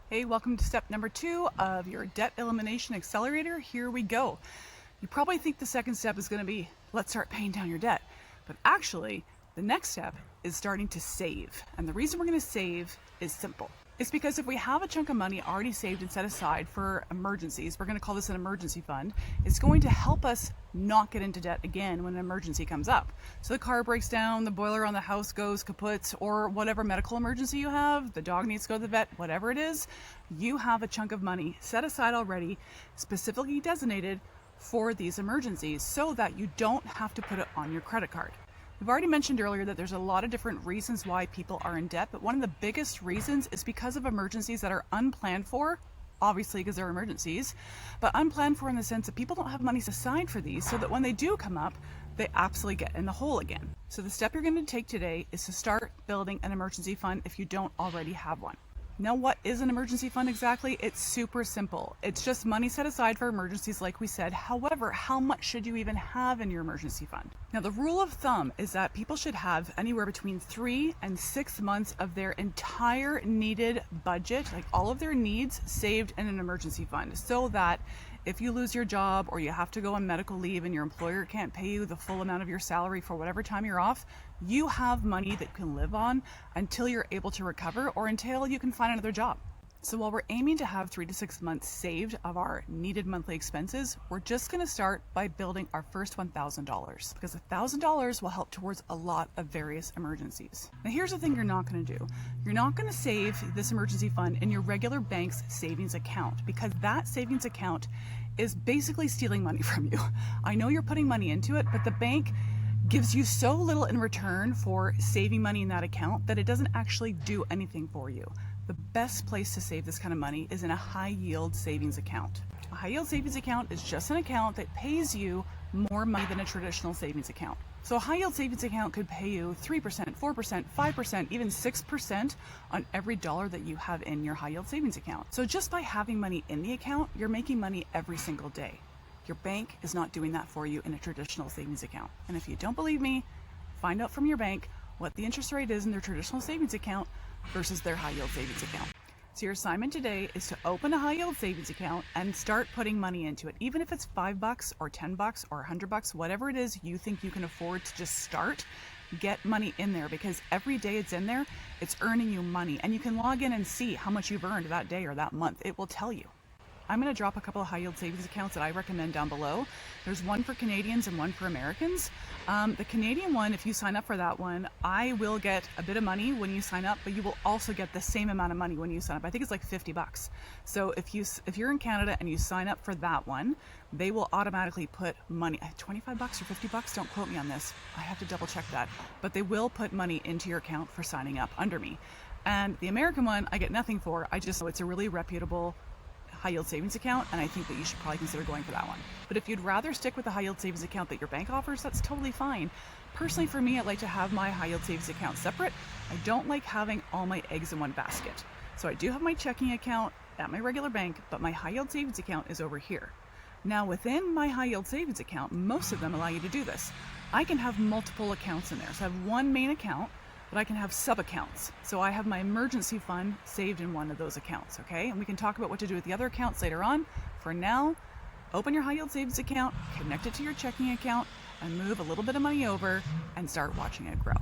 Hey, welcome to step number 2 of your debt elimination accelerator. Here we go. You probably think the second step is going to be, let's start paying down your debt. But actually, the next step is starting to save. And the reason we're going to save is simple. It's because if we have a chunk of money already saved and set aside for emergencies, we're going to call this an emergency fund, it's going to help us not get into debt again when an emergency comes up. So the car breaks down, the boiler on the house goes kaput, or whatever medical emergency you have, the dog needs to go to the vet, whatever it is, you have a chunk of money set aside already, specifically designated for these emergencies so that you don't have to put it on your credit card. We've already mentioned earlier that there's a lot of different reasons why people are in debt, but one of the biggest reasons is because of emergencies that are unplanned for, obviously because they're emergencies, but unplanned for in the sense that people don't have money aside for these so that when they do come up, they absolutely get in the hole again. So the step you're going to take today is to start building an emergency fund if you don't already have one. Now, what is an emergency fund exactly? It's super simple. It's just money set aside for emergencies like we said. However, how much should you even have in your emergency fund? Now, the rule of thumb is that people should have anywhere between 3 and 6 months of their entire needed budget, like all of their needs, saved in an emergency fund, so that if you lose your job or you have to go on medical leave and your employer can't pay you the full amount of your salary for whatever time you're off, you have money that you can live on until you're able to recover or until you can find another job. So while we're aiming to have 3 to 6 months saved of our needed monthly expenses, we're just going to start by building our first $1,000 because $1,000 will help towards a lot of various emergencies. Now here's the thing you're not going to do. You're not going to save this emergency fund in your regular bank's savings account because that savings account is basically stealing money from you. I know you're putting money into it, but the bank gives you so little in return for saving money in that account that it doesn't actually do anything for you. The best place to save this kind of money is in a high yield savings account. A high yield savings account is just an account that pays you more money than a traditional savings account. So a high yield savings account could pay you 3%, 4%, 5%, even 6% on every dollar that you have in your high yield savings account. So just by having money in the account, you're making money every single day. Your bank is not doing that for you in a traditional savings account. And if you don't believe me, find out from your bank what the interest rate is in their traditional savings account versus their high yield savings account. So your assignment today is to open a high yield savings account and start putting money into it. Even if it's $5 or $10 or $100, whatever it is you think you can afford to just start, get money in there because every day it's in there, it's earning you money. And you can log in and see how much you've earned that day or that month. It will tell you. I'm going to drop a couple of high yield savings accounts that I recommend down below. There's one for Canadians and one for Americans. The Canadian one, if you sign up for that one, I will get a bit of money when you sign up, but you will also get the same amount of money when you sign up. I think it's like $50. So if you're in Canada and you sign up for that one, they will automatically put money, $25 or $50, don't quote me on this. I have to double check that. But they will put money into your account for signing up under me. And the American one, I get nothing for. I just know it's a really reputable high yield savings account, and I think that you should probably consider going for that one. But if you'd rather stick with the high yield savings account that your bank offers, that's totally fine. Personally, for me, I like to have my high yield savings account separate. I don't like having all my eggs in one basket. So I do have my checking account at my regular bank, but my high yield savings account is over here. Now within my high yield savings account, most of them allow you to do this. I can have multiple accounts in there. So I have one main account, but I can have sub-accounts. So I have my emergency fund saved in one of those accounts, okay? And we can talk about what to do with the other accounts later on. For now, open your high yield savings account, connect it to your checking account, and move a little bit of money over and start watching it grow.